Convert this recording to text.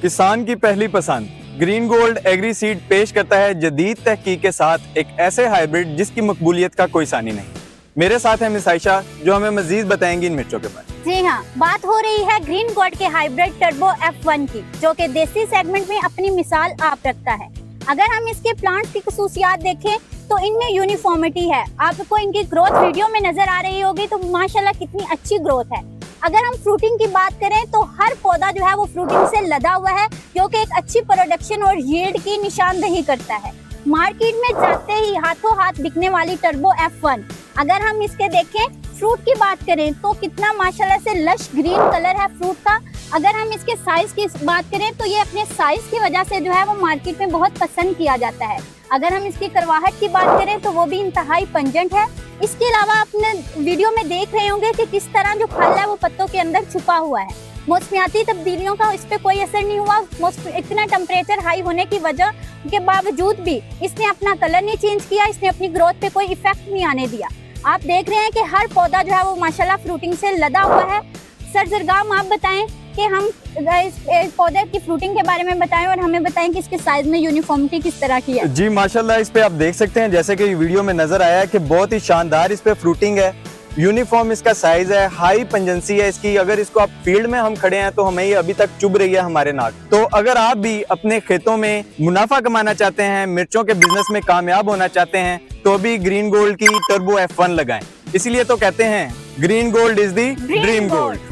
किसान की पहली पसंद ग्रीन गोल्ड एग्री सीड पेश करता है जदीद तहकीक के साथ एक ऐसे हाइब्रिड जिसकी मकबूलियत का कोई सानी नहीं। मेरे साथ है मिस आयशा जो हमें मजीद बताएंगी इन मिर्चों के बारे में। जी हाँ, बात हो रही है ग्रीन गोल्ड के हाइब्रिड टर्बो F1 की, जो कि देसी सेगमेंट में अपनी मिसाल आप रखता है। अगर हम इसके प्लांट्स की खसूसियात देखें तो इनमें यूनिफॉर्मिटी है। आपको इनकी ग्रोथ वीडियो में नजर आ रही होगी, तो माशाल्लाह कितनी अच्छी ग्रोथ है। अगर हम फ्रूटिंग की बात करें तो हर पौधा जो है वो फ्रूटिंग से लदा हुआ है, क्योंकि एक अच्छी प्रोडक्शन और यील्ड की निशानदेही करता है। मार्केट में जाते ही हाथों हाथ बिकने वाली टर्बो F1, अगर हम इसके देखें फ्रूट की बात करें तो कितना माशाल्लाह से लश ग्रीन कलर है फ्रूट का। अगर हम इसके साइज की बात करें तो ये अपने साइज की वजह से जो है वो मार्केट में बहुत पसंद किया जाता है। अगर हम इसकी करवाहट की बात करें तो वो भी इंतहाई पंजेंट है। इसके अलावा अपने वीडियो में देख रहे होंगे कि किस तरह जो फल है वो पत्तों के अंदर छुपा हुआ है। मौसमियाती तब्दीलियों का इस पे कोई असर नहीं हुआ। इतना टेम्परेचर हाई होने की वजह के बावजूद भी इसने अपना कलर नहीं चेंज किया, इसने अपनी ग्रोथ पे कोई इफेक्ट नहीं आने दिया। आप देख रहे हैं कि हर पौधा जो है वो माशाल्लाह फ्रूटिंग से लदा हुआ है। सर जरगाम आप बताएं कि हम इस पौधे की फ्रूटिंग के बारे में बताएं और हमें बताएं कि इसके साइज में यूनिफॉर्मिटी किस तरह की है। जी माशाल्लाह, इस पे आप देख सकते हैं जैसे कि वीडियो में नजर आया है कि बहुत ही शानदार इस पे फ्रूटिंग है, यूनिफॉर्म इसका साइज है, हाई पंजेंसी है इसकी। अगर इसको आप फील्ड में हम खड़े हैं तो हमें ये अभी तक चुभ रही है हमारे नाक। तो अगर आप भी अपने खेतों में मुनाफा कमाना चाहते हैं, मिर्चों के बिजनेस में कामयाब होना चाहते हैं, तो अभी ग्रीन गोल्ड की टर्बो F1 लगाएं। इसीलिए तो कहते हैं green gold is the dream gold.